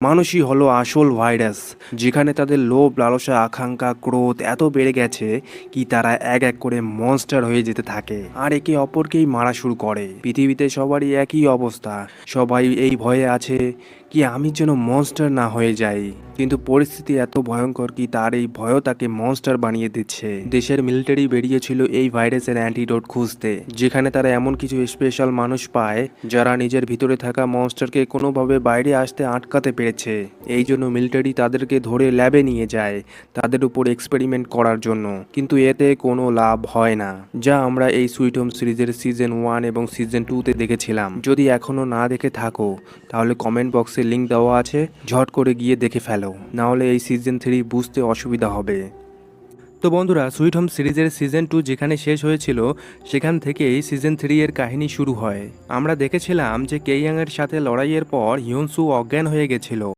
মানুষই হলো আসল ভাইরাস, যেখানে তাদের লোভ, লালসা, আকাঙ্ক্ষা, ক্রোধ এত বেড়ে গেছে কি তারা এক এক করে মনস্টার হয়ে যেতে থাকে আর একে অপরকেই মারা শুরু করে। পৃথিবীতে সবারই একই অবস্থা, সবাই এই ভয়ে আছে কি আমি যেন মনস্টার না হয়ে যাই। কিন্তু পরিস্থিতি এত ভয়ঙ্কর কি তার এই ভয়ও তাকে মনস্টার বানিয়ে দিচ্ছে। দেশের মিলিটারি বেরিয়েছিল এই ভাইরাসের অ্যান্টিডোট খুঁজতে, যেখানে তারা এমন কিছু স্পেশাল মানুষ পায় যারা নিজের ভিতরে থাকা মনস্টারকে কোনোভাবে বাইরে আসতে আটকাতে পেরেছে। এই জন্য মিলিটারি তাদেরকে ধরে ল্যাবে নিয়ে যায় তাদের উপর এক্সপেরিমেন্ট করার জন্য, কিন্তু এতে কোনো লাভ হয় না, যা আমরা এই সুইট হোম সিরিজের সিজন 1 এবং সিজন 2-তে দেখেছিলাম। যদি এখনো না দেখে থাকো তাহলে কমেন্ট বক্সে লিংক দেওয়া আছে, ঝট করে গিয়ে দেখে ফেলো, নাহলে এই সিজন 3 বুঝতে অসুবিধা হবে। তো বন্ধুরা, সুইট হোম সিরিজের সিজন 2 যেখানে শেষ হয়েছিল সেখান থেকেই সিজন 3 এর কাহিনী শুরু হয়। আমরা দেখেছিলাম যে কেইয়াং এর সাথে লড়াইয়ের পর হিউনসু অজ্ঞান হয়ে গেছিল।